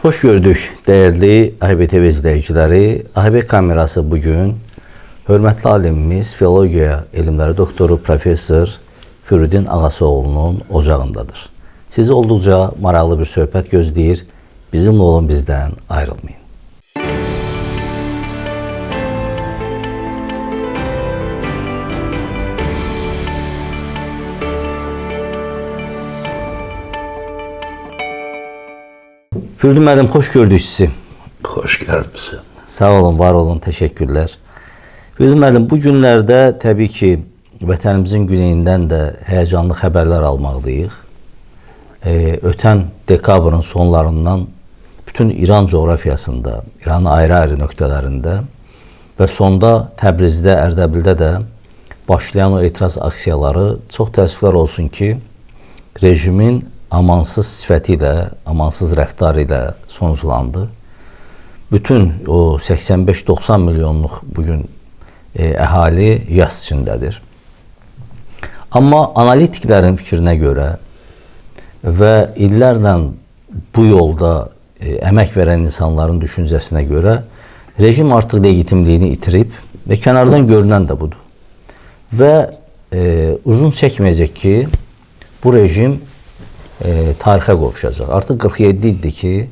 Hoş gördük değerli AHB TV izleyicileri. AHB kamerası bugün hörmətli alimimiz, filologiya elmləri doktoru Profesör Firidun Ağasoğlu'nun ocağındadır. Sizi olduqca maraqlı bir söhbət gözləyir. Bizimle olun, bizden ayrılmayın. Firidun müəllim, hoş gördük sizi. Hoş gelmişsin. Sağ olun, var olun, teşekkürler. Firidun müəllim, bu günlərdə təbii ki, vətənimizin güneyindən də həyəcanlı xəbərlər almaqdayıq. Ötən dekabrın sonlarından bütün İran coğrafiyasında, İranın ayrı-ayrı nöqtələrində və sonda Təbrizdə, Ərdəbildə də başlayan o etiraz aksiyaları çox təəssüflər olsun ki, rejimin amansız sifəti ilə, amansız rəftarı ilə sonuclandı. Bütün o 85-90 milyonluq bugün əhali yas içindədir. Amma analitiklərin fikrinə görə və illərlə bu yolda əmək verən insanların düşüncəsinə görə rejim artıq legitimliyini itirib və kənardan görünən də budur. Və uzun çəkməyəcək ki, bu rejim tarixə qovuşacaq. Artıq 47 ildir ki,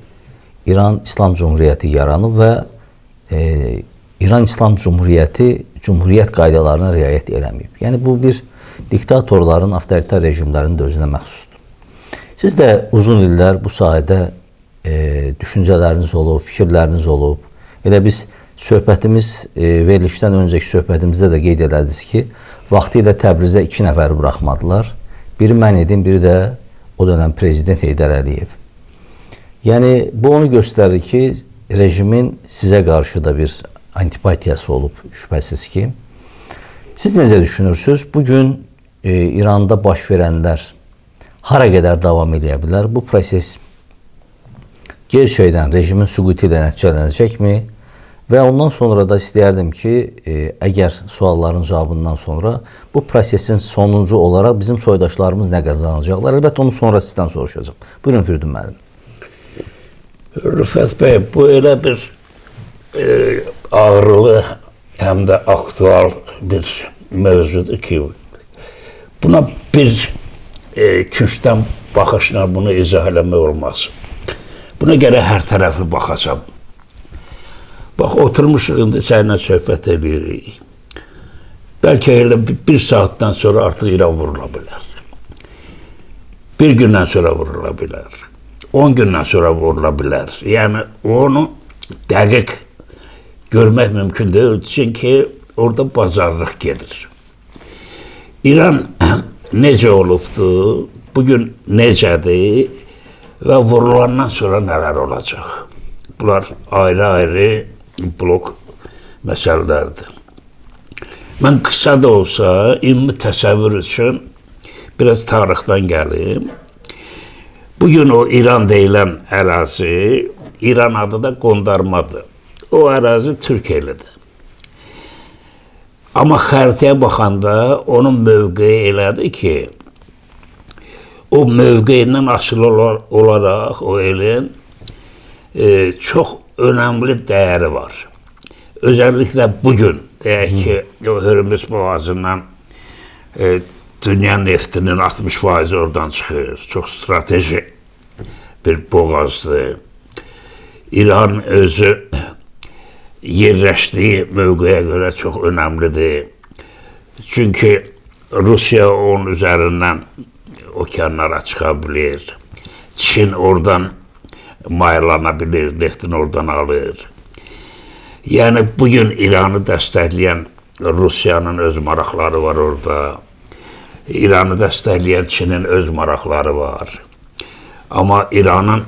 İran İslam Cumhuriyyəti yaranıb və İran İslam Cumhuriyyəti Cumhuriyyət qaydalarına riayət eləməyib. Yəni bu bir diktatorların, avtoritar rejimlərin də özünə məxsusdur. Siz də uzun illər bu sahədə düşüncələriniz olub, fikirləriniz olub. Elə biz söhbətimiz verilişdən öncəki söhbətimizdə də qeyd elədiniz ki, vaxtı ilə Təbrizə 2 nəfəri buraxmadılar. Biri mən idim, biri də o dönem Prezident Heydər Əliyev. Yəni bu onu göstərir ki, rejimin sizə qarşı da bir antipatiyası olub şübhəsiz ki. Siz necə düşünürsünüz? Bugün İranda baş verənlər hara qədər davam edə bilər? Bu proses gerçəkdən rejimin süqutu ilə nəticələnəcəkmi? Və ondan sonra da istəyərdim ki, əgər sualların cavabından sonra bu prosesin sonuncu olaraq bizim soydaşlarımız nə qazanacaqlar? Əlbəttə onu sonra sizdən soruşacaq. Buyurun Firidun müəllim. Rüfət bəy, bu elə bir ağrılı həm də aktual bir mövzudur ki, buna bir küncdən baxışla bunu izah eləmək olmaz. Buna görə hər tərəfli baxacam. Bax, oturmuşuq indi səninlə söhbət edirik. Bəlkə elə bir saatdan sonra artıq İran vurula bilər. Bir gündən sonra vurula bilər. 10 gündən sonra vurula bilər. Yəni, onu dəqiq görmək mümkün deyil. Çünki orada bazarlıq gedir. İran necə olubdur, bugün necədir və vurulandan sonra nələr olacaq? Bunlar ayrı-ayrı blok məsələlərdir. Mən qısa da olsa, ümumi təsəvvür üçün biraz tarixdən gəlim. Bugün o İran deyilən ərazi, İran adı da qondarmadır. O ərazi Türkiyəlidir. Amma xəritəyə baxanda onun mövqeyi elədir ki, o mövqeyindən asılı olaraq o elin çox önəmli dəyəri var. Özellikle bugün, deyək ki, Hörmüz boğazından dünya neftinin 60% oradan çıxır. Çox strateji bir boğazdır. İran özü yerləşdiyi mövqeyə görə çox önəmlidir. Çünki Rusiya onun üzərindən okeanlara çıxa bilir. Çin oradan mayılanabilir, neftini oradan alır. Yəni bugün İranı dəstəkləyən Rusiyanın öz maraqları var orada. İranı dəstəkləyən Çinin öz maraqları var. Amma İranın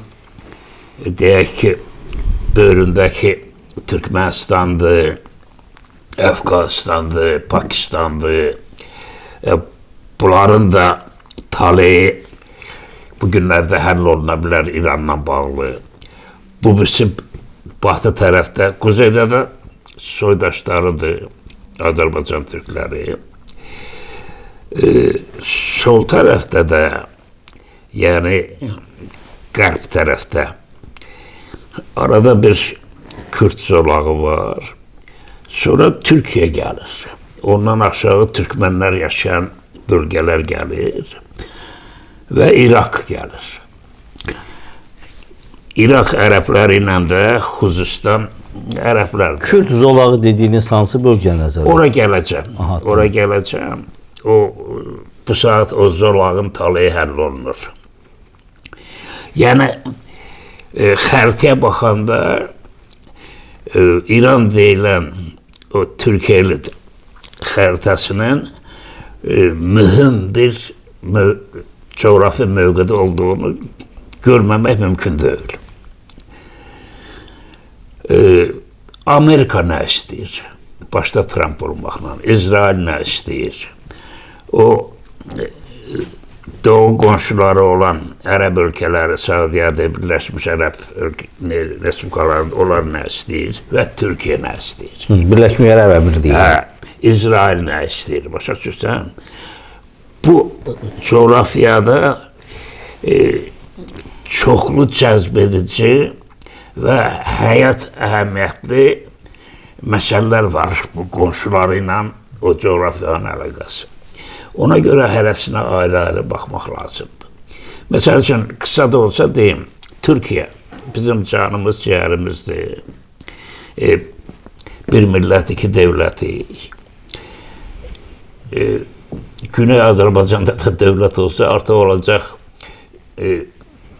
deyək ki, böyründəki Türkmenistan'dır, Əfqanistan'dır, Pakistan'dır. Bunların da taleyi bugünlerde həll oluna bilər İranla bağlı. Bu bizim batı tərəfdə, kuzeydə də soydaşlarıdır, Azərbaycan Türkləri. Sol tərəfdə də, yəni qərb tərəfdə Arada bir Kürt zolağı var. Sonra Türkiye gelir. Ondan aşağı Türkmenler yaşayan bölgeler gelir. Ve Irak gelir. Irak Ərəbləri de Xuzistan Ərəblər. Kürt zolağı dediğiniz hansı bölge nəzərdə? Ora geleceğim. Aha, Ora geleceğim. Bu saat o zolağın talayı həll olunur. Yani xəritəyə baxanda İran deyilən o Türkiye'li xəritəsinin mühüm bir coğrafi mövqedə olduğunu görməmək mümkün deyil. Amerika nə istəyir? Başta Trump olmaqla. İsrail nə istəyir? O Doğu qonşuları olan Ərəb ölkələri, Saudiyyədə Birləşmiş Ərəb Respublikaları onlar nə istəyir və Türkiyə nə istəyir? Birləşmiş Ərəb Əmirliyi. İsrail nə istəyir? Başa düşürsən? Bu coğrafiyada çoxlu cəzb edici və həyat əhəmiyyətli məsələlər var bu qonşuları ilə o coğrafiyanın əlaqəsi. Ona görə hərəsinə ayrı-ayrı baxmaq lazımdır. Məsəl üçün, qısa da olsa deyim, Türkiyə bizim canımız, ciğərimizdir. Bir millət, iki devlətik. Güney Azərbaycanda da dövlət olsa artıq olacaq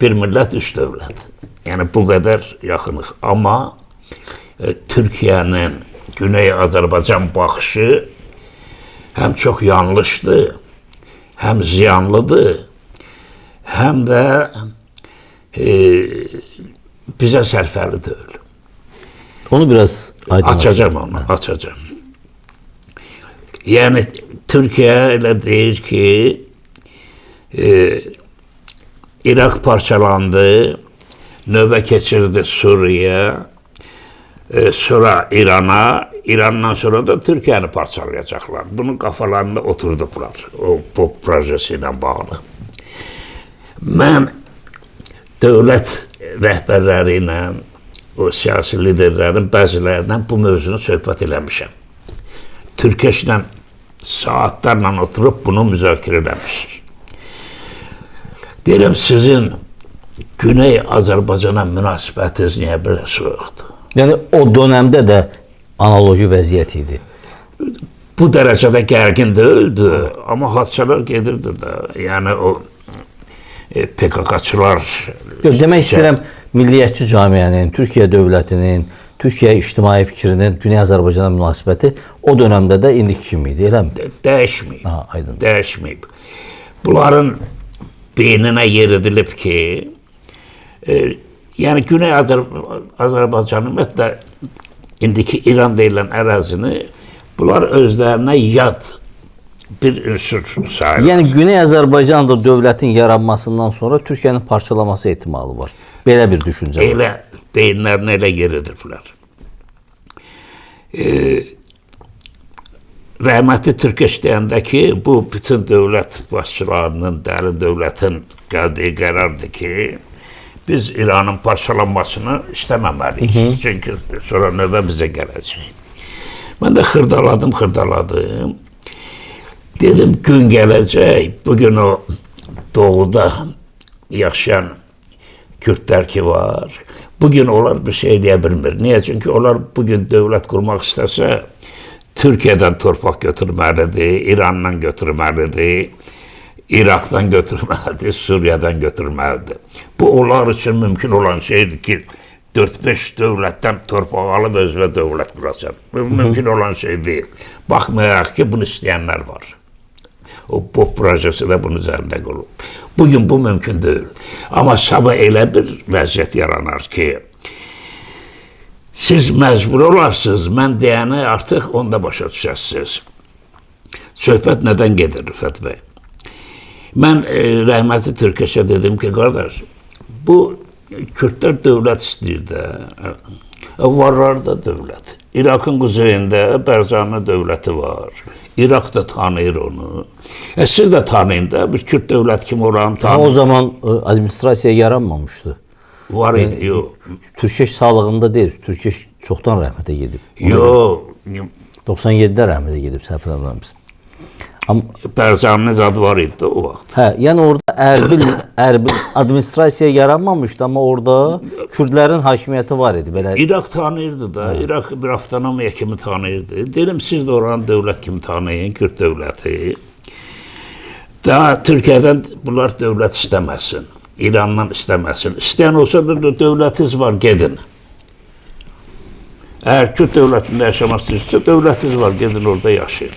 bir millət, üç dövlət. Yəni bu qədər yaxınıq. Amma Türkiyənin Güney Azərbaycan baxışı həm çox yanlışdır, həm ziyanlıdır, həm də bizə sərfəli deyil. Onu biraz açacağım onu, açacağım. Yəni Türkiyə elə deyir ki, İraq parçalandı, növbə keçirdi Suriyə, sonra İrana, İrandan sonra da Türkiyəni parçalayacaqlar. Bunun qafalarında oturduqlar, o BOP projesi ilə bağlı. Mən dövlət rəhbərləri ilə, o siyasi liderlərin bəzilərindən bu mövzunu söhbət eləmişəm. Türkeşlə saatlarla oturup bunu müzakirə eləmişik. Deyirəm, sizin Güney Azərbaycana münasibətiniz niyə belə soyuqdur? Yəni o dönemdə də analoji vəziyyət idi. Bu dərəcədə gərgin deyildi, amma hadisələr gedirdi də. Yəni o PKK-çılar... Demək istəyirəm, milliyyətçi camiənin, Türkiyə dövlətinin, Türkiyə ictimai fikrinin Güney Azərbaycana münasibəti o dönemdə də indiki kimi idi, eləmi? Dəyişməyib. Aydın. Dəyişməyib. Bunların beyninə yer edilib ki, yəni Güney Azərbaycanın ümumiyyətlə indiki İran deyilən ərazini bunlar özlərinə yad bir ünsur sayılır. Yəni Güney Azərbaycanda dövlətin yaranmasından sonra Türkiyənin parçalaması ehtimalı var. Belə bir düşüncə var. Elə beyinlərinə elə yer ediblər. Rəhmətli Türkeş deyəndə ki, bu bütün dövlət başçılarının, dərin dövlətin gəldiyi qərardır ki, biz İranın parçalanmasını istəməməliyik. Çünki sonra növbə bizə gələcək. Mən də xırdaladım. Dedim, gün gələcək, bugün o doğuda yaşayan Kürtlər ki var, bugün onlar bir şey eləyə bilmir. Niyə? Çünki onlar bugün dövlət qurmaq istəsə, Türkiyədən torpaq götürməlidir, İrandan götürməlidir, İraqdan götürməlidir, Suriyadan götürməlidir. Bu, onlar üçün mümkün olan şeydir ki, 4-5 dövlətdən torpaq alıb özünə dövlət quracaq. Mümkün olan şey deyil. Baxmayaq ki, bunu istəyənlər var. O BOP projesi də bunun üzərində qurulub. Bugün bu mümkün deyil. Amma sabah elə bir vəziyyət yaranar ki, siz məcbur olarsınız, mən deyəni artıq onda başa düşəsiniz. Söhbət nədən gedir Rüfət bəy? Mən rəhmətli Türkeşə dedim ki, qardaş, bu Kürtlər dövlət istəyir də, varlar da dövlət. İraqın quzeyində Bərzani dövləti var. İraq da tanıyır onu. Siz də tanıyın da, bir Kürt dövlət kimi oranı tanıyın. O zaman administrasiya yaranmamışdı. Var idi, yox. Türkeş sağlığında deyil, Türkeş çoxdan rəhmətə gedib. Yox. 97-də rəhmətə gedib, səhv eləmirəmsə. Bərzanın zadı var idi o vaxt. Hə, yəni orada Ərbil administrasiya yaranmamışdı, amma orada Kürdlərin hakimiyyəti var idi belə. İraq tanıyırdı da, İraq bir avtonomiya kimi tanıyırdı. Dedim siz də oranı dövlət kimi tanıyın, Kürd dövləti. Daha Türkiyədən bunlar dövlət istəməsin, İrandan istəməsin. İstəyən olsa da dövlətiniz var, gedin. Əgər Kürd dövlətində yaşamaq istəyirsə, dövlətiniz var, gedin orada yaşayın.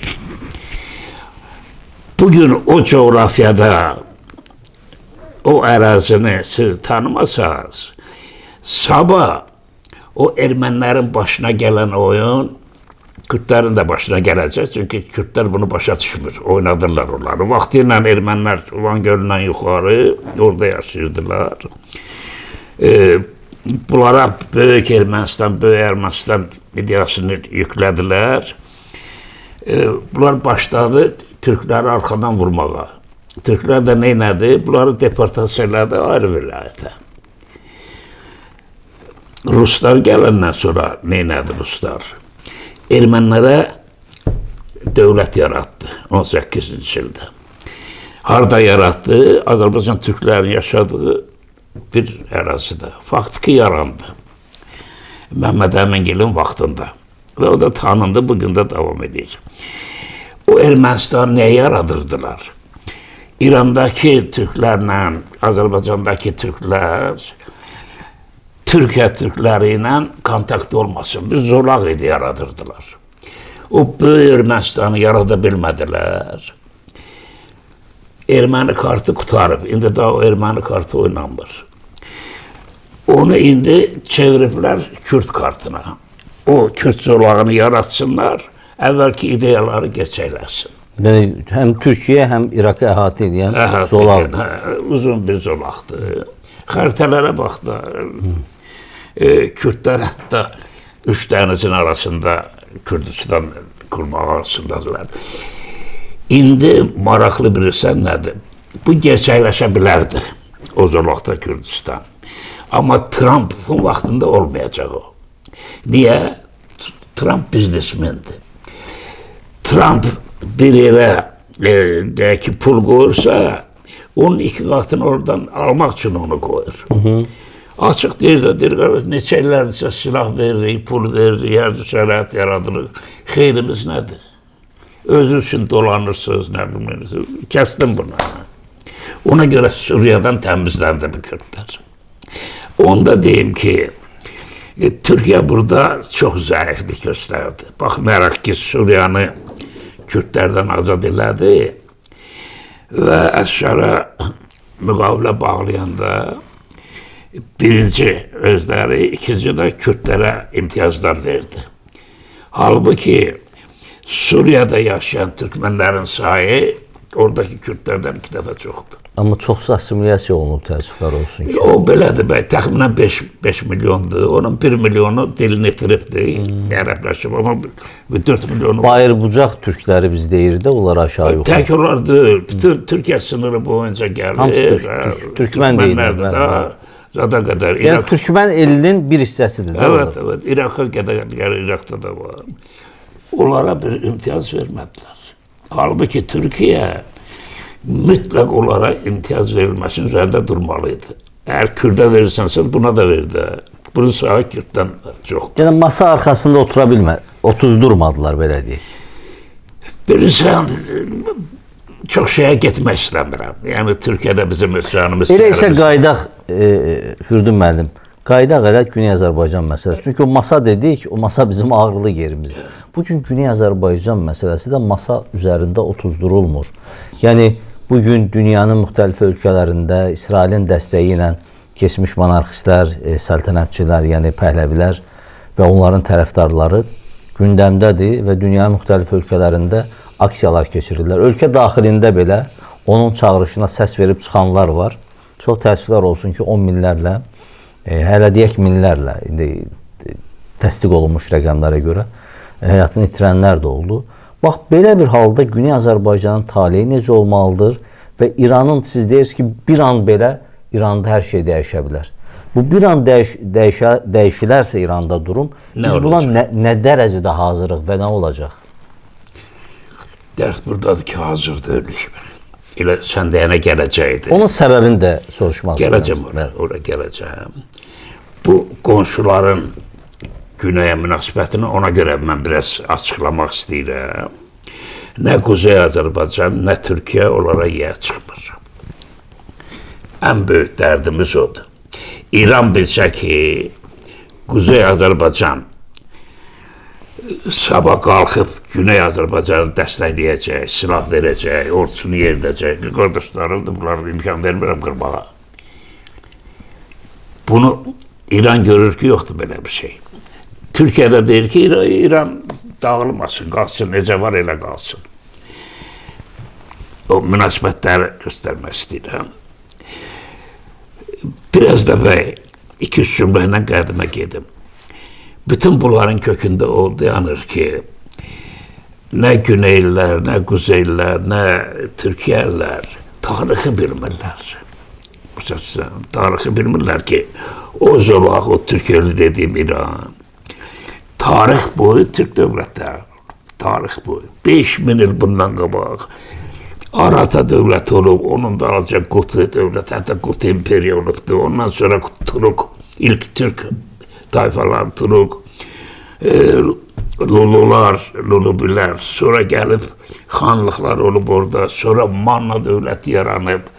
Bugün o coğrafyada o ərazini siz tanımasanız, sabah o ermənilərin başına gələn oyun Kürdlərin də başına gələcək. Çünki Kürdlər bunu başa düşmür, oynadırlar onları. Vaxtı ilə ermənilər Van gölündən yuxarı orada yaşayırdılar. Bunlara Böyük Ermənistan, Böyük Ermənistan ideyasını yüklədilər. Bunlar başladı Türkləri arxadan vurmağa. Türklər də neynədi? Bunları deportasiya elədi ayrı vilayətə. Ruslar gələndən sonra neynədi Ruslar? Ermənilərə dövlət yaratdı 18-ci ildə. Harada yaratdı? Azərbaycan türklərinin yaşadığı bir ərazidə. Faktiki yarandı. Məhməd Əmingilin vaxtında. Və o da tanındı, bugün də davam edir. O Ermənistanı nəyə yaradırdılar? İrandakı türklərlə, Azərbaycandakı türklər Türkiyə türkləri ilə kontakt olmasın. Bir zolaq idi yaradırdılar. O böyük Ermənistanı yarada bilmədilər. Erməni kartı qutarıb. İndi daha o erməni kartı oynanmır. Onu indi çeviriblər Kürd kartına. O Kürd zolağını yaratsınlar, əvvəlki ideyaları gerçəkləsin. Yəni, həm Türkiyə, həm İraqı əhatə edən zolaqdır. Uzun bir zolaqdır. Xəritələrə bax da, Kürdlər hətta üç dənizin arasında Kürdistan qurmaq arasındadılar. İndi maraqlı bilirsən nədir? Bu gerçəkləşə bilərdi o zolaqda Kürdistan. Amma Trump'ın vaxtında olmayacaq o. Niyə? Trump biznesmendir. Trump bir yerə ki, pul qoyursa, onun iki qatını oradan almaq üçün onu qoyur. Açıq deyir də, deyir, neçə illərdirsə silah veririk, pul veririk, hər şərait yaradırıq. Xeyrimiz nədir? Özü üçün dolanırsınız, nə bilmirsiniz. Kəsdim bunu. Ona görə Suriyadan təmizləndi bu Kürdlər. Onda deyim ki, Türkiyə burada çox zəiflik göstərdi. Baxmayaraq ki, Suriyanı Kürdlərdən azad elədi və Əşşara müqavilə bağlayanda birinci özləri, ikinci də Kürdlərə imtiyazlar verdi. Halbuki Suriyada yaşayan Türkmenlərin sayı oradakı Kürdlərdən 2 dəfə çoxdur. Amma çoxsu assimiliyasiya olunub, təəssüflər olsun ki. O belədir bəy, təxminən 5 milyondur. Onun 1 milyonu dilini itiribdir, ərəbləşib, amma 4 milyonu... Bayır-bucaq türkləri biz deyir də, onlar aşağı yox. Tək onlardır, bütün Türkiyə sınırı boyunca gəlir. Türkmən deyilir. Zada qədər. Yəni, Türkmən elinin bir hissəsidir. Evet, evet. İraqa qədər gəlir, İraqda da var. Onlara bir imtiyaz vermədilər. Halbuki Türkiyə mütləq onlara imtiyaz verilməsinin üzərində durmalıydı. Əgər Kürdə verirsənsə, buna da verdi. Bunun sayı Kürddən çoxdur. Yəni, masa arxasında otura bilmədi. 30 durmadılar, belə deyək. Bilirsən, çox şeyə getmək istəmirəm. Yəni, Türkiyədə bizim canımız... Elə isə qaydaq, Fürdun müəllim, qaydaq elə Güney Azərbaycan məsələsi. Çünki o masa dedik, o masa bizim ağırlı yerimizdir. Bugün Güney Azərbaycan məsələsi də masa üzərində otuzdurulmur. Yəni, bugün dünyanın müxtəlif ölkələrində İsrailin dəstəyi ilə keçmiş monarxistlər, səltənətçilər, yəni Pəhləvilər və onların tərəfdarları gündəmdədir və dünyanın müxtəlif ölkələrində aksiyalar keçirirlər. Ölkə daxilində belə onun çağırışına səs verib çıxanlar var. Çox təəssüflər olsun ki, 10 minlərlə, hələ deyək minlərlə, təsdiq olunmuş rəqəmlərə görə həyatını itirənlər də oldu. Bax, belə bir halda Güney Azərbaycanın taleyi necə olmalıdır və İranın, siz deyirsiniz ki, bir an belə İranda hər şey dəyişə bilər. Bu bir an dəyişilərsə İranda durum, Nə biz buna olacaq? nə dərəcədə hazırıq və nə olacaq? Dərd buradadır ki, hazır deyilik. Elə sən deyənə gələcəkdir. Onun səbəbini də soruşmaq Gələcəm istəyirəm. ora gələcəm. Bu qonşuların Günəyə münasibətini ona görə mən biraz açıqlamaq istəyirəm. Nə Quzey Azərbaycan, nə Türkiyə onlara yiyə çıxmır. Ən böyük dərdimiz odur. İran bilsə ki, Quzey Azərbaycan sabah qalxıb Güney Azərbaycanı dəstəkləyəcək, silah verəcək, ordusunu yeridəcək. Qardaşlarımdır, bunlara imkan vermirəm qırmağa. Bunu İran görür ki, yoxdur belə bir şey. Türkiyədə deyir ki, İran dağılmasın, qalsın, necə var elə qalsın. O münasibətləri göstərmək istəyirəm. Biraz da bəy, 2-3 cümlə ilə qədimə gedim. Bütün bunların kökündə o dayanır ki, nə Güneylilər, nə Quzeylilər, nə Türkiyəlilər tarixi bilmirlər. Tarixi bilmirlər ki, o zolaq, o Türkiyəli dediyim İran, tarix boyu Türk dövlətləri, tarix boyu. 5000 il bundan qabaq Arata dövləti olub, onun da alacaq Qutu dövləti, hətta Qutu imperiya olubdu. Ondan sonra Turuk, ilk Türk tayfalar, Turuk, Lulular, Lulubilər, sonra gəlib xanlıqlar olub orada, sonra Manna dövləti yaranıb,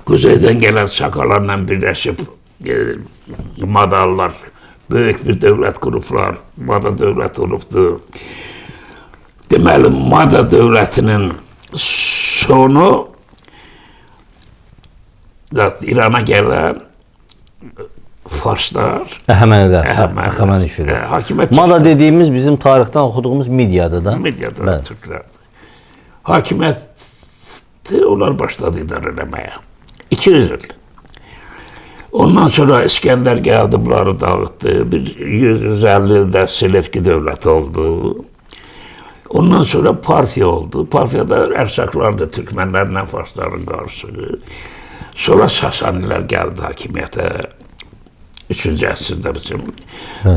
Quzeydən gələn Sakalarla birləşib Madallar, böyük bir dövlət qurublar, Mada dövləti olubdu. Deməli, Mada dövlətinin sonu İrana gələn Farslar, Əhəmənilər, Əhəməni işidir. hakimiyyət Mada dediyimiz bizim tarixdən oxuduğumuz Midya'dır da. Midyada Türklərdir. Hakimiyyəti onlar başladı idarə eləməyə. 200 il. Ondan sonra İskəndər gəldi, bunları dağıtdı. Bir 150 ildə Selevki dövləti oldu. Ondan sonra Parfiya oldu. Parfiyada ərsaklar da Türkmənlərlə Farsların qarşısı. Sonra Sasanilər gəldi hakimiyyətə. 3-cü əsrdə bizim.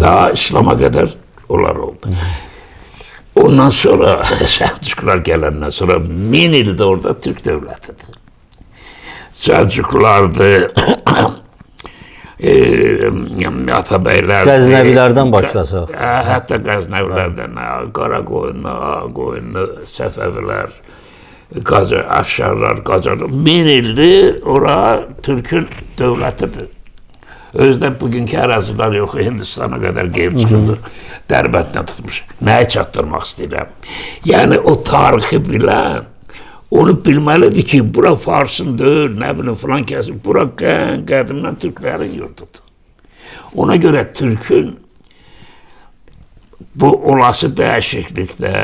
Daha İslama qədər onlar oldu. Ondan sonra Səlcuqlar gələndən sonra 1000 ildə orada Türk dövlətidir. Səlcuqlardır, Atabəylər, Qəznəvilərdən başlasaq. Hətta Qəznəvilərdən, Qaraqoyunlu, Ağqoyunlu, Səfəvilər, Əfşarlar, Qacarlar. 1000 ildir ora Türkün dövlətidir. Özdə bugünkü ərazilər yox, Hindistana qədər qeyb çıxırdı, Dərbənddən tutmuş. Nəyə çatdırmaq istəyirəm? Yəni o tarixi bilən, onu bilməlidir ki, bura Farsın deyil, nə bilim filan kəsin, bura qədimdən Türklərin yurdudur. Ona görə Türkün bu olası dəyişiklikdə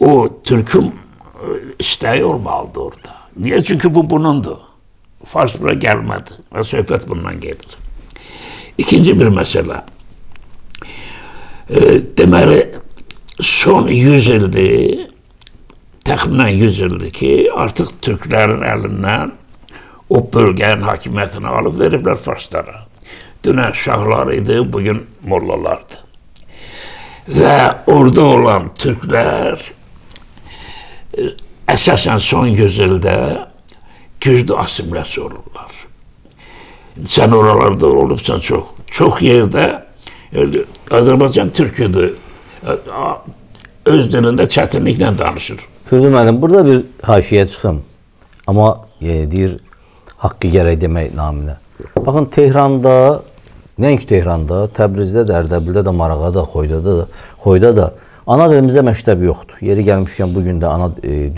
o Türkün istəyi olmalıdır orada. Niyə? Çünki bu bunundur. Fars bura gəlmədi və söhbət bundan gedir. İkinci bir məsələ. Deməli, son 100 ildir, təxminən 100 ildir ki, artıq Türklərin əlindən o bölgənin hakimiyyətini alıb veriblər Farslara. Dünən şahlar idi, bugün mollalardır. Və orada olan Türklər əsasən son 100 ildə güclü asimilyasiya olurlar. Sən oralarda olubsan çox yerdə Azərbaycan türküdür. Öz dilində çətinliklə danışır. Fürdun müəllim, burada bir haşiyə çıxım. Amma deyir, haqqı gərək demək naminə. Baxın, Tehranda, nəinki Tehranda, Təbrizdə də, Ərdəbildə də, Marağa da, Xoyda da ana dilimizdə məktəb yoxdur. Yeri gəlmişkən bugün də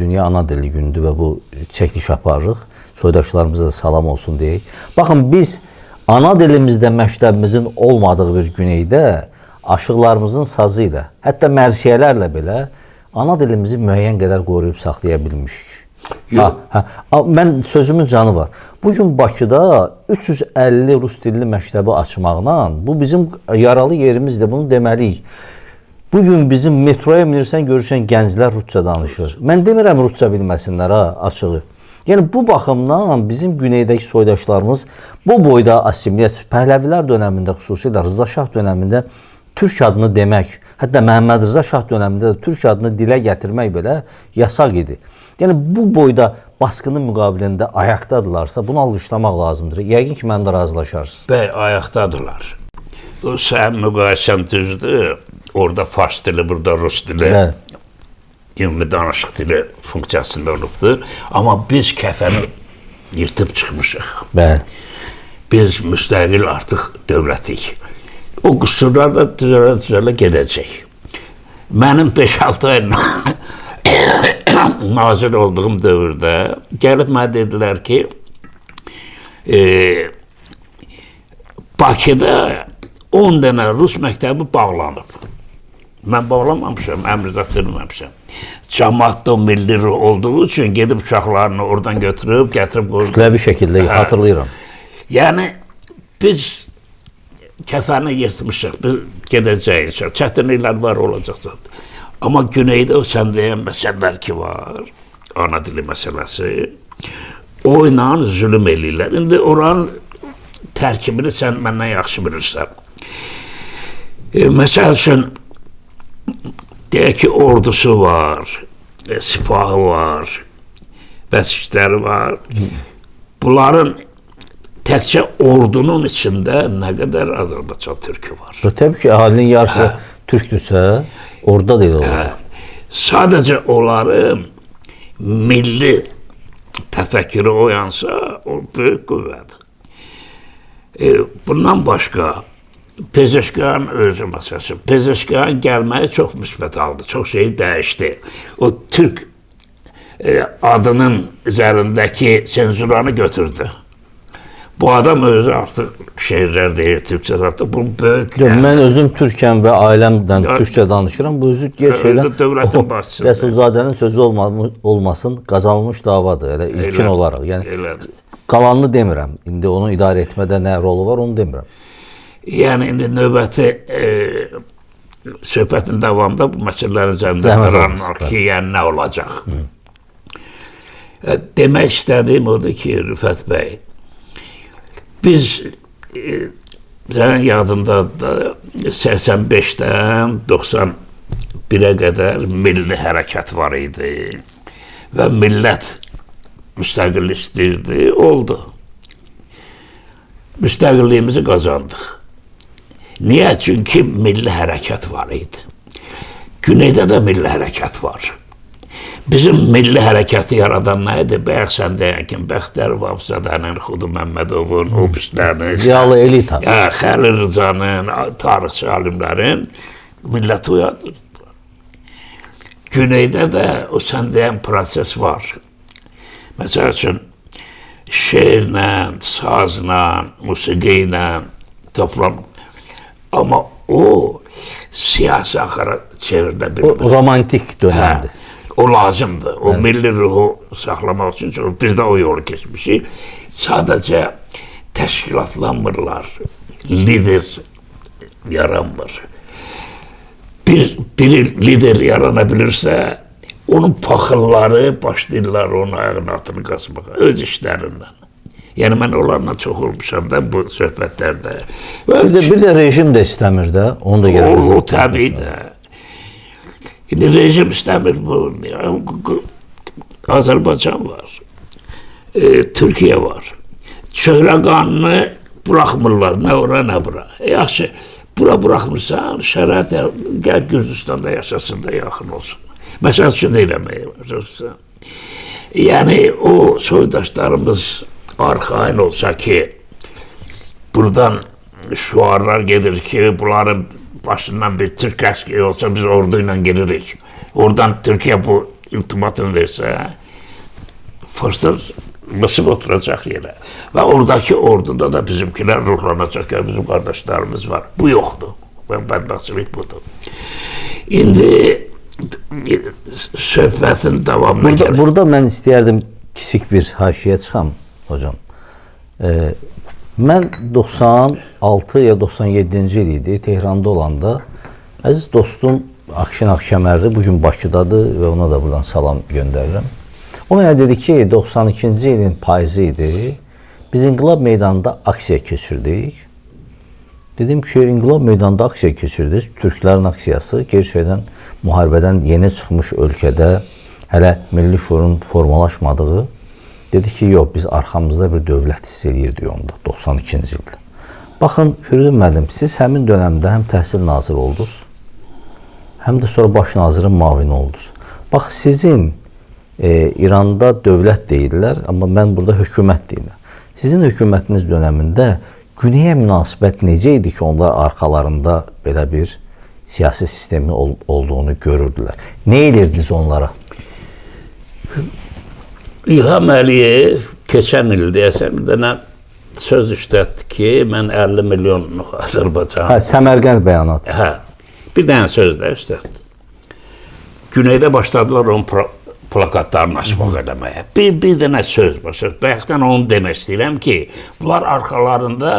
Dünya Ana Dili gündür və bu çəkiliş aparırıq. Soydaşlarımıza da salam olsun deyək. Baxın, biz ana dilimizdə məktəbimizin olmadığı bir güneydə aşıqlarımızın sazı ilə, hətta mərsiyələrlə belə ana dilimizi müəyyən qədər qoruyub saxlaya bilmişik. Mən sözümün canı var. Bugün Bakıda 350 rus dilli məktəbi açmaqla bu bizim yaralı yerimizdir, bunu deməliyik. Bugün bizim metroya minirsən, görürsən gənclər rusca danışır. Mən demirəm rusca bilməsinlər, açığı. Yəni bu baxımdan bizim güneydəki soydaşlarımız bu boyda assimiliyasiya, Pəhləvilər dönəmində, xüsusilə Rıza Şah dönəmində Türk adını demək, hətta Məhəmməd Rıza Şah dönəmində də Türk adını dilə gətirmək belə yasaq idi. Yəni bu boyda baskının müqabilində ayaqdadırlarsa bunu alqışlamaq lazımdır. Yəqin ki, mən də razılaşarsınız. Bəy, ayaqdadırlar. O sən müqayisən düzdür. Orada fars dili, burada rus dili. Bəli. Ümumi danışıq dili funksiyasında olubdur. Amma biz kəfəni yırtıb çıxmışıq. Bəli. Biz müstəqil artıq dövlətik. O qüsurlar da düzələ gedəcək. Mənim 5-6 ay nazir olduğum dövrdə gəlib mənə dedilər ki, Bakıda 10 dənə rus məktəbi bağlanıb. Mən bağlamamışam, əmrizat verməmişəm. Cəmaatda o milli ruh olduğu üçün gedib uşaqlarını oradan götürüb, gətirib qoyub. Kütləvi şəkildə hatırlayıram. Yəni biz kəfəni yırtmışıq, biz gedəcəyik. Çətinliklər var, olacaq zaten. Amma güneydə o sən deyən məsələlər ki var, ana dili məsələsi, o ilə zülüm eləyirlər. İndi oranın tərkibini sən məndən yaxşı bilirsən. Məsəl üçün, deyək ki, ordusu var, sipahı var, vəsiqləri var. Bunların təkcə ordunun içində nə qədər Azərbaycan türkü var. Təbii ki, əhalinin yarısı türkdürsə, orada da elə olur. Sadəcə onların milli təfəkkürü oyansa, o böyük qüvvədir. Bundan başqa, Pezeşkanın özü məsələsi. Pezeşkanın gəlməyi çox müsbət aldı, çox şey dəyişdi. O Türk adının üzərindəki senzuranı götürdü. Bu adam özü artıq şeirlər deyir, Türkçə zaten. Bu böyük... Mən özüm Türkəm və ailəmdən Türkçə danışıram. Bu özü gerçəkdən dövlətin başçısıdır. Rəsulzadənin sözü olmasın, qazanılmış davadır, elə ilkin olaraq. Yəni, qalanını demirəm. İndi onu idarə etmədə nə rolu var, onu demirəm. Yəni, indi növbəti söhbətin davamında bu məsələlərin üzərində qaranlar ki, yəni nə olacaq? Demək istədiyim odur ki, Rüfət bəy, biz sənin yadında da 85-dən 91-ə qədər milli hərəkat var idi və millət müstəqillik istəyirdi, oldu. Müstəqilliyimizi qazandıq. Niyə? Çünki milli hərəkat var idi. Güneydə də milli hərəkat var. Bizim milli hərəkatı yaradan nə idi? Bayaq sən deyən kimi Bəxtiyar Vahabzadənin, Xudu Məmmədovun, o birlərin, ziyalı elita, Xəlil Rızanın, tarixçi alimlərin milləti uyandırdılar. Güneydə də o sən deyən proses var. Məsəl üçün, şeirlə, sazla, musiqi ilə toplam. Amma o siyasi axara çevrilə bilmir. O romantik dönəmdir. O lazımdır. O milli ruhu saxlamaq üçün biz də o yolu keçmişik. Sadəcə təşkilatlanmırlar. Lider yaranmır. Bir lider yarana bilirsə, onun paxılları başlayırlar onun ayağının altını qazmağa, öz işlərindən. Yəni, mən onlarla çox olmuşam da bu söhbətlərdə. Bir də rejim də istəmir də, onu da gələk. O təbii də. İndi rejim istəmir bu. Azərbaycan var, Türkiyə var. Çöhrə qanunu buraxmırlar, nə ora, nə bura. Yaxşı, bura buraxmırsan, şərait gəl Gürcüstanda yaşasın da yaxın olsun. Məsəl üçün deyirəm. Yəni, o soydaşlarımız arxain olsa ki, buradan şuarlar gedir ki, bunların başından bir Türk əskeri olsa biz ordu ilə giririk. Oradan Türkiyə bu iltimatını versə, forslar basıb oturacaq yerə. Və oradakı orduda da bizimkilər ruhlanacaq ki, bizim qardaşlarımız var. Bu yoxdur. Bədbəxtçilik budur. İndi söhbətin davamına gəlir. Burada mən istəyərdim kiçik bir haşiyə çıxam, hocam. Mən 96 ya 97-ci il idi, Tehranda olanda əziz dostum Akşin Akşəmərli bugün Bakıdadır və ona da buradan salam göndərirəm. O mənə dedi ki, 92-ci ilin payızı idi. Biz İnqilab Meydanında aksiya keçirdik. Dedim ki, İnqilab Meydanında aksiya keçirdik. Türklərin aksiyası gerçəkdən müharibədən yeni çıxmış ölkədə hələ milli şuurun formalaşmadığı. Dedi ki, yox, biz arxamızda bir dövlət hiss edirdik onda, 92-ci ildə. Baxın, Firidun müəllim, siz həmin dönəmdə həm təhsil naziri oldunuz, həm də sonra baş nazirin mavini oldunuz. Bax, sizin İranda dövlət deyirlər, amma mən burada hökumət deyirəm. Sizin hökumətiniz dönəmində Güneyə münasibət necə idi ki, onlar arxalarında belə bir siyasi sistemin olduğunu görürdülər? Nə edirdiniz onlara? İlham Əliyev keçən il deyəsən bir dənə söz işlətdi ki, mən 50 milyonluq Azərbaycan. Səmərqənd bəyanatı. Bir dənə söz də işlətdi. Güneydə başladılar onun plakatlarını asmaq eləməyə. Bir dənə söz başladı. Bayaqdan onu demək istəyirəm ki, bunlar arxalarında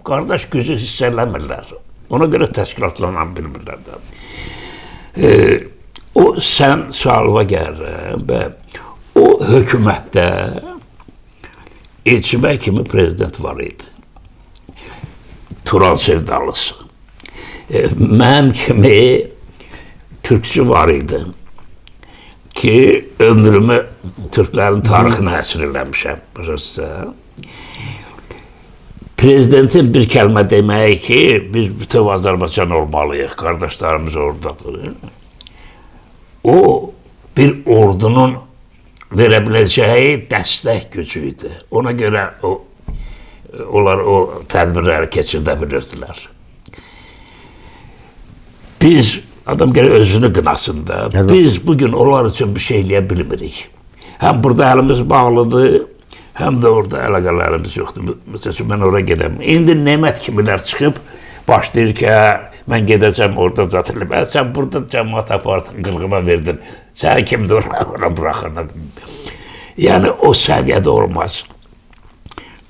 qardaş gücü hiss eləmirlər. Ona görə təşkilatlanan bilmirlər də. O sən sualıma gəlirəm və o hökumətdə Elçibəy kimi prezident var idi. Turan sevdalısı. Mənim kimi türkçü var idi ki, ömrümü Türklərin tarixini həsr eləmişəm. Prezidentin bir kəlmə deməyi ki, biz bütöv Azərbaycan olmalıyıq, qardaşlarımız oradadır. O, bir ordunun verə biləcəyi dəstək gücü idi. Ona görə onlar o tədbirləri keçirdə bilirdilər. Biz, adam gələ özünü qınasın da, biz bugün onlar üçün bir şey eləyə bilmirik. Həm burada əlimiz bağlıdır, həm də orada əlaqələrimiz yoxdur. Məsələn, mən oraya gedəm. İndi Nemət kimilər çıxıb, başlayır ki, mən gedəcəm orada zatılıb. Sən burada cəmaat apardın, qırğına verdin. Sən kimdir ona bıraxın. Yəni, o səviyyədə olmaz.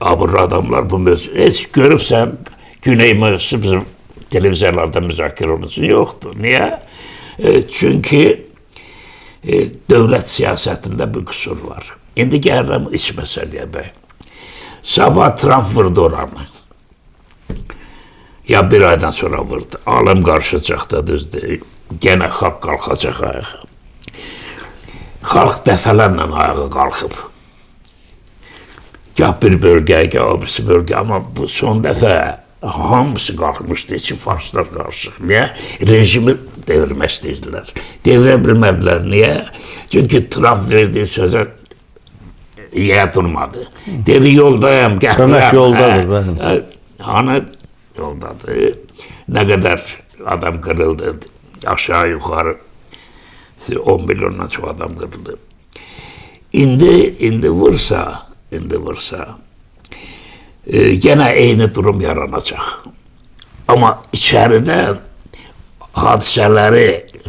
Abırlı adamlar bu mövzu. Heç görübsən, Güney mövzusu bizim televizyalarda müzakirə olunsun. Yoxdur. Niyə? Çünki dövlət siyasətində bir qüsur var. İndi gəlirəm iç məsələyə bəy. Sabah Trump vurdu oranı. Ya bir aydan sonra vurdu. Aləm qarışacaq da düzdür. Gənə xalq qalxacaq ayağa. Xalq dəfələrlə ayağa qalxıb. Gah bir bölgə, gah birisi bölgə. Amma bu son dəfə hamısı qalxmışdı. İçin farslar qarışıq. Niyə? Rejimi devirmək istəyirdilər. Devirə bilmədilər. Niyə? Çünki Trump verdiği sözə yer durmadı. Dedi yoldayım. Kömək yoldadır. Hani yoldadır. Nə qədər adam qırıldı. Aşağı yuxarı 10 milyondan çox adam qırıldı. İndi vursa gene eyni durum yaranacaq. Amma içəridən hadisələri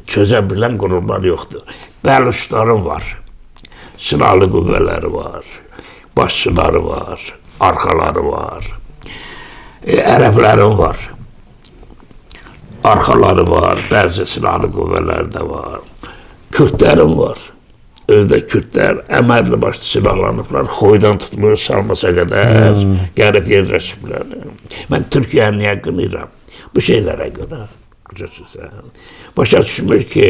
çözə bilən qurumlar yoxdur. Bəluşların var, silahlı qüvvələri var, başçıları var, arxaları var, ərəblərin var, arxaları var, bəzi silahlı qüvvələri də var, Kürdlərin var. Özdə Kürdlər əməlli başlı silahlanıblar, xoydan tutmuyor, salmasa qədər gəlib yerləşiblər. Mən Türkiyəni niyə qınıram? Bu şeylərə görə. Başa düşmür ki,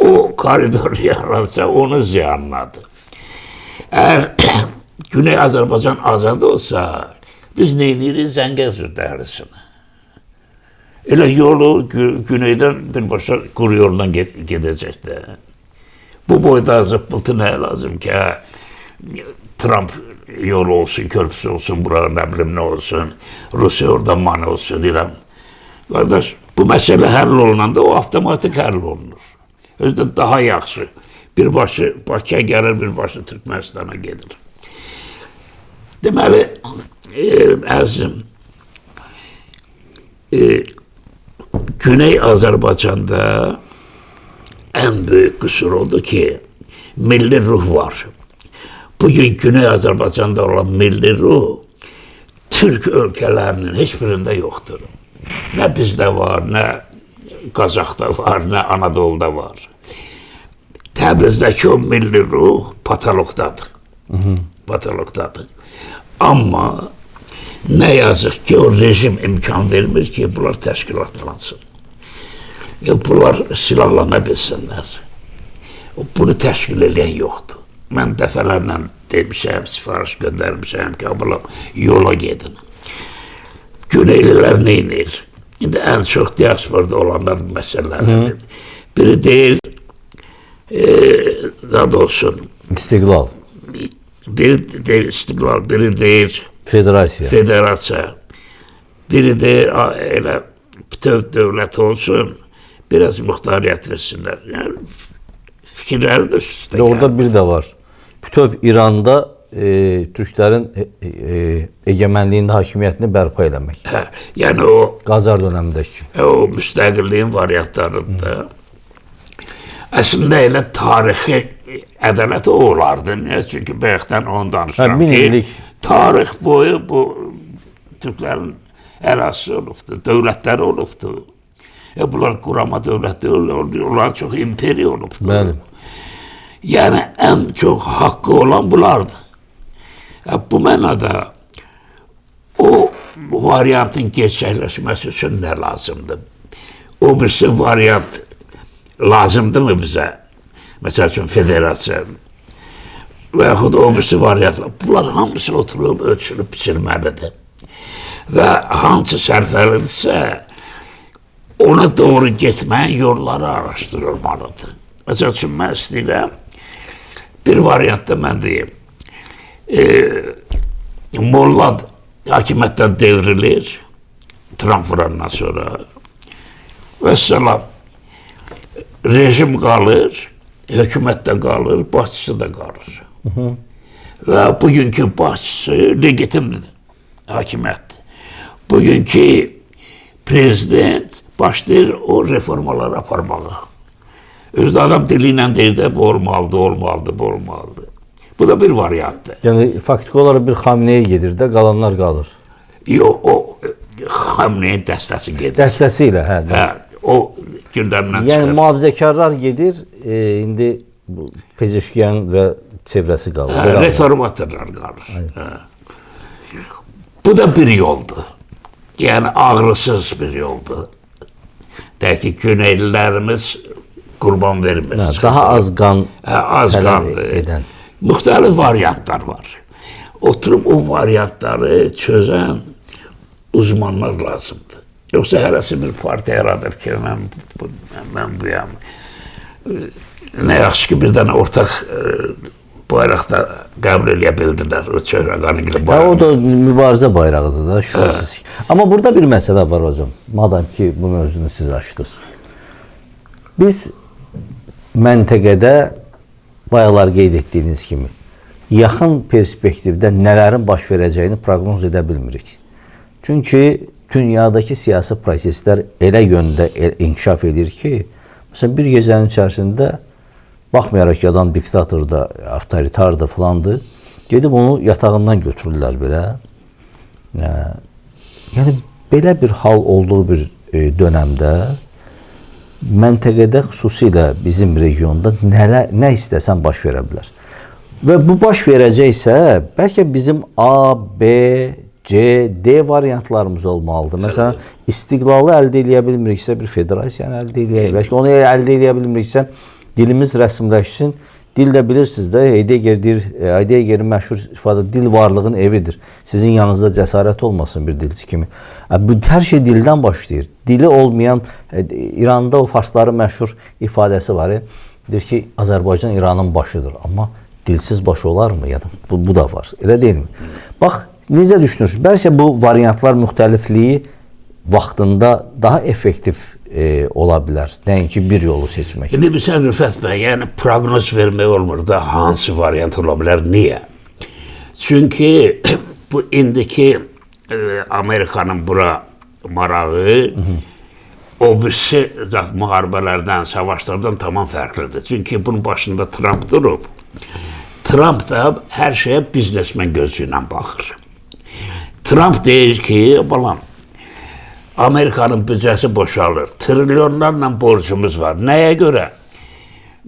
o koridor yaransa onun ziyanladır. Əgər Güney Azərbaycan azad olsa, biz neyinirik Zəngəzur dəhlisinə. Elə yolu güneydən birbaşa quru yoldan gedəcək də. Bu boyda zıppıltı nə lazım ki, Trump yolu olsun, körpüsü olsun, bura nə bilim nə olsun, Rusiya orada mani olsun, İran. Qardaş, bu məsələ həll olunanda o avtomatik həll olunur. Özdə daha yaxşı. Birbaşı Bakıya gəlir, birbaşı Türkmənistana gedir. Deməli, əzim, Güney Azərbaycanda ən böyük qüsur oldu ki, milli ruh var. Bugün Güney Azərbaycanda olan milli ruh Türk ölkələrinin heç birində yoxdur. Nə bizdə var, nə Qazaxda var, nə Anadolu'da var. Təbrizdəki o milli ruh patologdadır. Patologdadır. Amma nə yazıq ki, o rejim imkan vermir ki, bunlar təşkilatlansın. Bunlar silahlana bilsinlər. Bunu təşkil edən yoxdur. Mən dəfələrlə demişəm, sifariş göndərmişəm ki, ablam, yola gedin. Güneylilər neynir? İndi ən çox diasporada olanlar məsələlərdir. Biri deyir, zad olsun. İstiqlal. Biri deyir istiqlal, biri deyir federasiya. Biri deyir elə bütöv dövlət olsun, biraz muxtariyyət versinlər. Yəni, fikirləri də üstündə gəlir. Orada bir də var. Bütöv İranda Türklərin egemenliğində hakimiyyətini bərpa eləmək. Yəni o Qazar dönəmindəki. O müstəqilliyin variantlarında əslində elə tarixi ədalət olardı. Niyə? Çünki bayaqdan onu danışıram ki, tarix boyu bu Türklərin ərazisi olubdur, dövlətləri olubdur. Bunlar qurama dövlətləri olubdur, onlar çox imperiya olubdur. Bəli. Yəni ən çox haqqı olan bunlardır. Bu mənada o variantın gerçəkləşməsi üçün nə lazımdır? O birisi variant lazımdır mı bizə? Məsəl üçün federasiya və yaxud o birisi variantlar. Bunlar hamısı oturub, ölçülüb, biçilməlidir. Və hansı sərfəlidirsə ona doğru getməyin yolları araşdırılmalıdır. Məsəl üçün mən istəyirəm, bir variantda mən deyim, Molla hakimiyyətdən devrilir, Trump vurandan sonra və səlam, rejim qalır, hökumətdə qalır, başçısı da qalır. Və bugünkü başçısı legitimdir, hakimiyyətdir. Bugünkü prezident başlayır o reformaları aparmağa. Özdə adam dili ilə deyir də, bu olmalıdır. Bu da bir variantdır. Yəni, faktiki olaraq bir Xamneyə gedir də, qalanlar qalır. Yox, o Xamneyin dəstəsi gedir. Dəstəsi ilə, hə. O gündəmdən çıxır. Yəni, mühafizəkarlar gedir, indi Pezeşkiyan və çevrəsi qalır. Reformatorlar qalır. Bu da bir yoldur. Yəni, ağrısız bir yoldur. Deyək ki, Güneylilərimiz qurban vermir. Daha az qan edən. Müxtəlif variantlar var. Oturub o variantları çözən uzmanlar lazımdır. Yoxsa hərəsi bir partiya yaradır ki, mən buyam. Nə yaxşı ki, bir dənə ortaq bayraqda qəbul eləyə bildilər. O çöhrə qanıqlı bayraq. O da mübarizə bayrağıdır da, şübhəsiz. Amma burada bir məsələ var hocam. Madam ki, bu mövzunu siz açdınız. Biz məntəqədə bayaqlar qeyd etdiyiniz kimi yaxın perspektivdə nələrin baş verəcəyini proqnoz edə bilmirik. Çünki dünyadakı siyasi proseslər elə yöndə inkişaf edir ki, məsələn, bir gecənin içərisində baxmayaraq ki, adam diktatordur, avtoritardır filandır, gedib onu yatağından götürürlər belə. Yəni, belə bir hal olduğu bir dönəmdə məntəqədə xüsusilə bizim regionda nə istəsən baş verə bilər. Və bu baş verəcəksə, bəlkə bizim A, B, C, D variantlarımız olmalıdır. Məsələn, istiqlalı əldə edə bilmiriksə, bir federasiyanı əldə edək. Bəlkə onu əldə edə bilmiriksə, dilimiz rəsmləşsin. Dil də bilirsiniz də, Heideggerin məşhur ifadə dil varlığın evidir. Sizin yanınızda cəsarət olmasın bir dilçi kimi. Hər şey dildən başlayır. Dili olmayan, İranda o farsların məşhur ifadəsi var. Deyir ki, Azərbaycan İranın başıdır. Amma dilsiz başı olar mı? Bu da var. Elə deyilmi? Bax, necə düşünürsünüz? Bəlkə bu variantlar müxtəlifliyi vaxtında daha effektiv ola bilər. Nəinki bir yolu seçmək. İndi bilsən Rüfət bəy, yəni proqnoz vermək olmur da hansı variant ola bilər, niyə? Çünki bu indiki Amerikanın bura marağı o birisi müharibələrdən, savaşlardan tamam fərqlidir. Çünki bunun başında Trump durub. Trump da hər şeyə biznesmen gözü ilə baxır. Trump deyir ki, balam, Amerikanın büdcəsi boşalır. Trilyonlarla borcumuz var. Nəyə görə?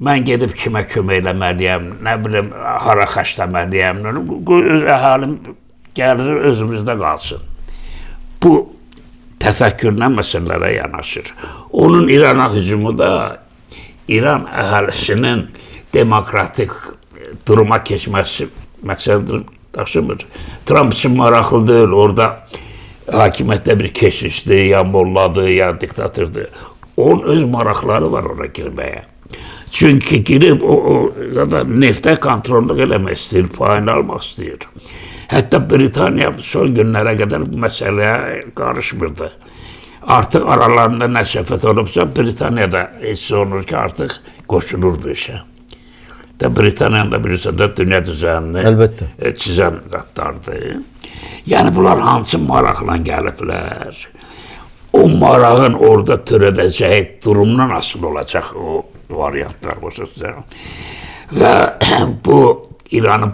mən gedib kimə kömək eləməliyəm, nə bilim, hara xərcləməliyəm, öz əhalim gəlir özümüzdə qalsın. Bu təfəkkürlə məsələlərə yanaşır. Onun İrana hücumu da İran əhalisinin demokratik duruma keçməsi məqsədidir daşımır. Trump üçün maraqlı deyil, orada hakimiyyətdə bir keşişdir, ya molladır, ya diktatördur. Onun öz maraqları var ona girməyə. Çünki girib o neftə kontrollük eləmək istəyir, payını almaq istəyir. Hətta Britaniya son günlərə qədər bu məsələyə qarışmırdı. Artıq aralarında nə söhbət olubsa, Britaniyada hiss olunur ki, artıq qoşulur bu işə. Britaniyanın da bilirsə də dünya düzənini çizən qatlardır. Yəni, bunlar hansı maraqla gəliblər? O marağın orada törədəcəyi durumdan asılı olacaq o variantlar. Və bu İranı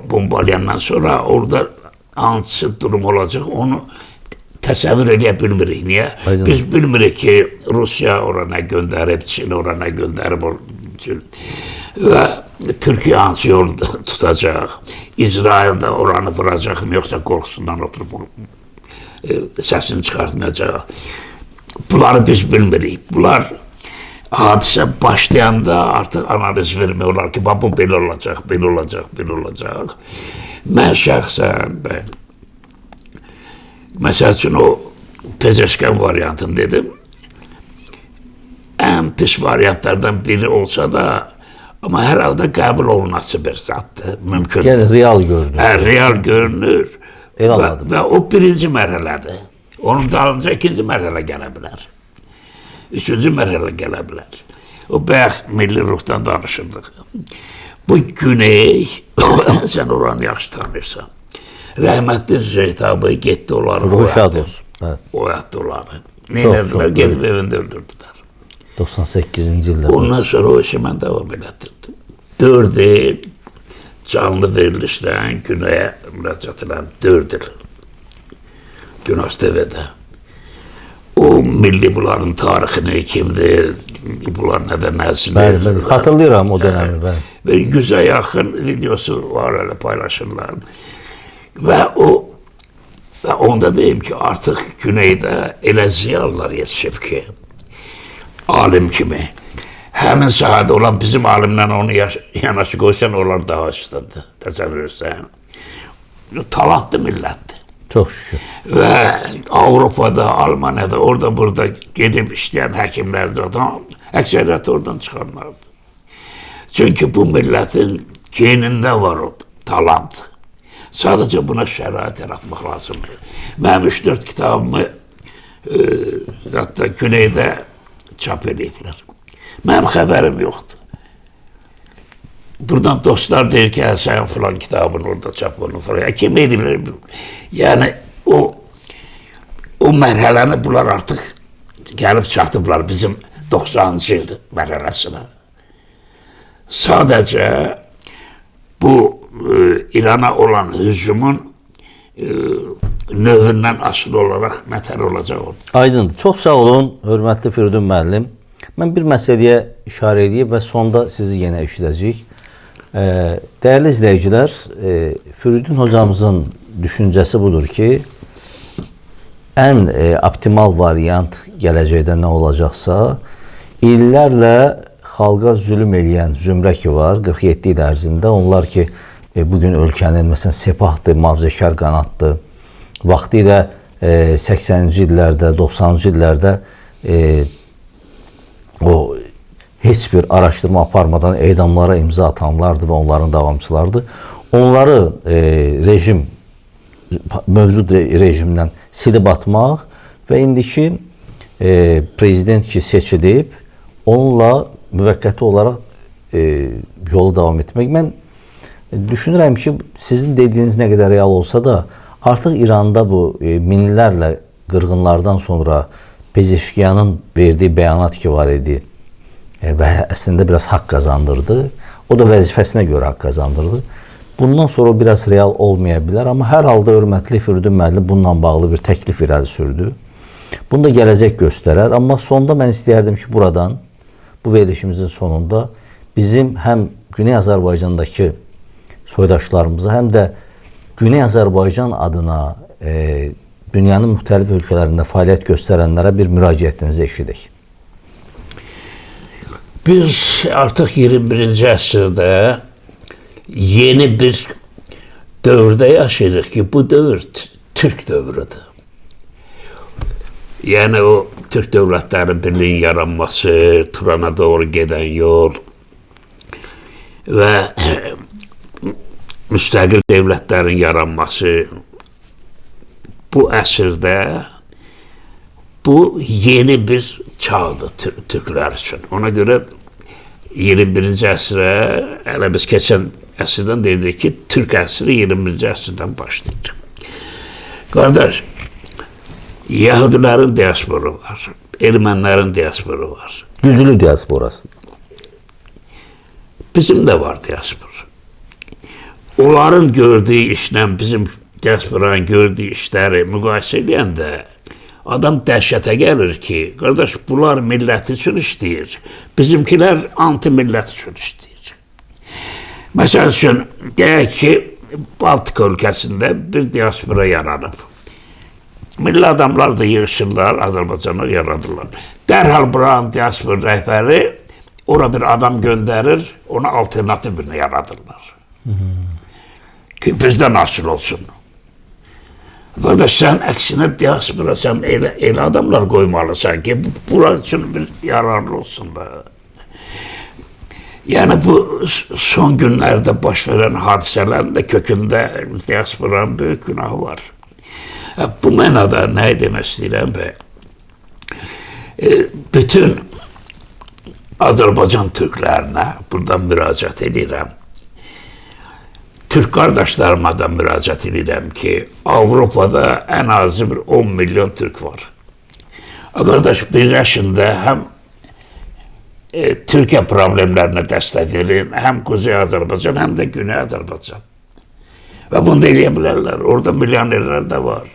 bombalayandan sonra orada hansı durum olacaq, onu təsəvvür edə bilmirik. Niyə? Biz bilmirik ki, Rusiya orana göndərib, Çin orana göndərib. Və Türkiyə hansı yolu tutacaq, İsrail'də oranı vuracaq mı, yoxsa qorxusundan oturub səsini çıxartmayacaq. Bunları biz bilmirik. Bunlar hadisə başlayanda artıq analiz vermək olar ki, bu belə olacaq, belə olacaq, belə olacaq. Mən şəxsən, məsəl üçün o Pezeşkan variantını dedim, ən pis variantlardan biri olsa da, amma hər halda qəbul olunası bir zatdır, mümkündür. Yəni, real görünür. Real görünür və o birinci mərhələdir. Onun dalınca ikinci mərhələ gələ bilər. Üçüncü mərhələ gələ bilər. O bayaq milli ruhdan danışırdıq. Bu Güney, sən oranı yaxşı tanırsan. Rəhmətli Zeytabı getdi onları oyatdı onları. Neylədilər? Gedib evində öldürdülər. 98-ci ildə. Ondan sonra o işi mən davam elədirdim. 4 il canlı verilişlə Güney'e müracaat edən 4 il. Günas TV'də. O milli bunların tarixini kimdir, bunlar nədən nəzsinir. Bəli, xatırlayıram o dönəmi. Və 100'ə yaxın videosu var, elə paylaşırlar. Və onda deyim ki, artıq Güneydə elə ziyalılar yetişib ki, alim kimi, həmin sahədə olan bizim alimlə onu yanaşı qoysan, onlar daha üstədir, təsəvvür etsən. Talantlı millətdir. Çox şükür. Və Avropada, Almaniyada, orada burada gedib işləyən həkimlərdən əksəriyyət oradan çıxanlardır. Çünki bu millətin genində var o talant. Sadəcə buna şərait yaratmaq lazımdır. Mənim 3-4 kitabımı hətta Güneydə çap ediblər. Mənim xəbərim yoxdur. Buradan dostlar deyir ki, sən filan kitabın orada çap olunur falan. Kim ediblər? Yəni, o mərhələni bunlar artıq gəlib çatıblar bizim 90-cı il mərhələsinə. Sadəcə bu İrana olan hücumun növündən asılı olaraq nətər olacaq o? Aydındır. Çox sağ olun, hörmətli Firidun müəllim. Mən bir məsələyə işarə edeyim və sonda sizi yenə eşidəcəyik. Dəyərli izləyicilər, Firidun hocamızın düşüncəsi budur ki, ən optimal variant gələcəkdə nə olacaqsa, illərlə xalqa zülm eləyən zümrə ki var, 47 il ərzində, onlar ki, bugün ölkənin, məsələn, Sepahdır, mühafizəkar qanaddır, vaxtı ilə 80-ci illərdə, 90-cı illərdə o heç bir araşdırma aparmadan edamlara imza atanlardır və onların davamçılardır. Onları mövcud rejimdən silib atmaq və indiki prezident ki seçilib, onunla müvəqqəti olaraq yolu davam etmək. Mən düşünürəm ki, sizin dediyiniz nə qədər real olsa da, artıq İranda bu minlərlə qırğınlardan sonra Pezeşkiyanın verdiyi bəyanat ki var idi və əslində biraz haqq qazandırdı. O da vəzifəsinə görə haqq qazandırdı. Bundan sonra biraz real olmaya bilər, amma hər halda hörmətli Firidun müəllim bununla bağlı bir təklif irəli sürdü. Bunu da gələcək göstərər, amma sonda mən istəyərdim ki, buradan, bu verilişimizin sonunda bizim həm Güney Azərbaycandakı soydaşlarımıza, həm də Güney Azərbaycan adına dünyanın müxtəlif ölkələrində fəaliyyət göstərənlərə bir müraciətinizi eşidək. Biz artıq 21-ci əsrdə yeni bir dövrdə yaşayırıq ki, bu dövr Türk dövrüdür. Yəni o Türk dövlətləri birliyin yaranması, Turana doğru gedən yol və müstəqil dövlətlərin yaranması bu əsrdə bu yeni bir çağdır Türklər üçün. Ona görə 21-ci əsrə, hələ biz keçən əsrdən deyildik ki, Türk əsri 21-ci əsrdən başlayır. Qardaş, Yahudilərin diasporu var, Ermənilərin diasporu var. Güclü diasporası. Bizim də var diaspora. Onların gördüyü işlə bizim diasporanın gördüyü işləri müqayisə edəndə adam dəhşətə gəlir ki, qardaş, bunlar millət üçün işləyir. Bizimkilər anti-millət üçün işləyir. Məsəl üçün, deyək ki, Baltik ölkəsində bir diaspora yaranıb. Milli adamlar da yığışırlar, Azərbaycanlar yaradırlar. Dərhal buranın diaspora rəhbəri ora bir adam göndərir, ona alternativ birini yaradırlar. Ki bizdən asıl olsun. Qardaş, sən əksinə diaspora, sən elə adamlar qoymalısan ki, bura üçün bir yararlı olsun da. Yəni bu son günlərdə baş verən hadisələrin də kökündə diasporanın böyük günahı var. Bu mənada nə demək istəyirəm bə? Bütün Azərbaycan türklərinə buradan müraciət edirəm. Türk qardaşlarıma da müraciət edirəm ki, Avropada ən azı bir 10 milyon türk var. Qardaş, birləşin də həm Türkiyə problemlərinə dəstək verin, həm Kuzey Azərbaycan, həm də Güney Azərbaycan. Və bunu da eləyə bilərlər. Orada milyonerlər də var.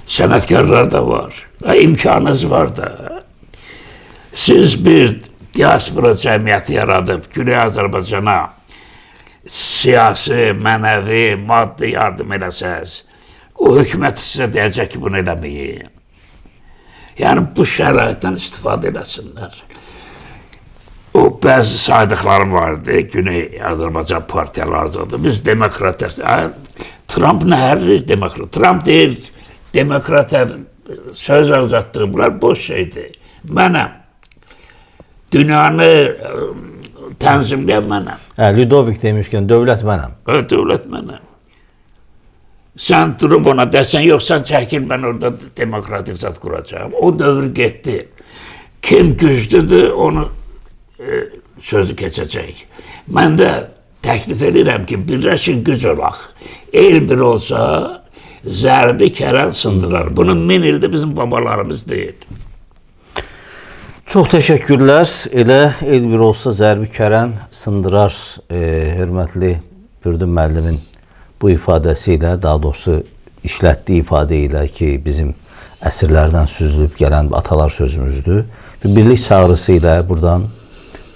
Sənətkarlar da var. İmkanınız var da. Siz bir diaspora cəmiyyəti yaradıb Güney Azərbaycana siyasi, mənəvi, maddi yardım eləsəz, o hökumət sizə deyəcək ki, bunu eləməyin. Yəni bu şəraitdən istifadə eləsinlər. O bəzi saydıqlarım vardı, Güney Azərbaycan partiyalarıdır. Biz demokratlar, Trump nəhərlir demokrat. Trump deyir, demokratlar söz uzatdığı bunlar boş şeydir. Mənəm. Dünyanı tənzimləyən mənəm. Ludovik demişkən, dövlət mənəm. Dövlət mənəm. Sən durub ona desən, yox, sən çəkil, mən orada demokratik zat quracağım. O dövr getdi. Kim güclüdür, onu sözü keçəcək. Mən də təklif edirəm ki, birləşin güc olaq. El bir olsa, zərbi kərən sındırar. Bunu 1000 ildə bizim babalarımız deyir. Çox təşəkkürlər. Elə el bir olsa zərbi kərən sındırar. Hörmətli Firdun müəllimin bu ifadəsi ilə, daha doğrusu işlətdiyi ifadə ilə ki, bizim əsrlərdən süzülüb gələn atalar sözümüzdür. Bir birlik çağrısı ilə buradan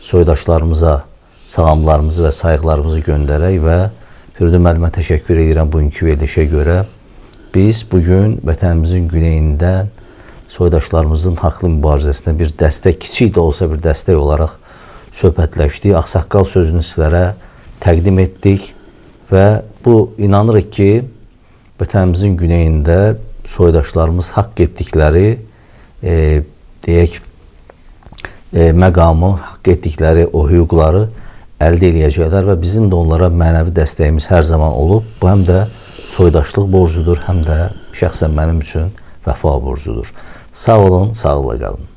soydaşlarımıza salamlarımızı və sayğılarımızı göndərək və Firdun müəllimə təşəkkür edirəm bugünkü verilişə görə. Biz bugün vətənimizin güneyindən soydaşlarımızın haqlı mübarizəsinə bir dəstək, kiçik də olsa bir dəstək olaraq söhbətləşdik. Ağsaqqal sözünü sizlərə təqdim etdik və bu inanırıq ki, vətənimizin güneyində soydaşlarımız haqq etdikləri deyək məqamı, haqq etdikləri o hüquqları əldə eləyəcəklər və bizim də onlara mənəvi dəstəyimiz hər zaman olub. Bu həm də soydaşlıq borcudur, həm də şəxsən mənim üçün vəfa borcudur. Sağ olun, sağlıqla qalın.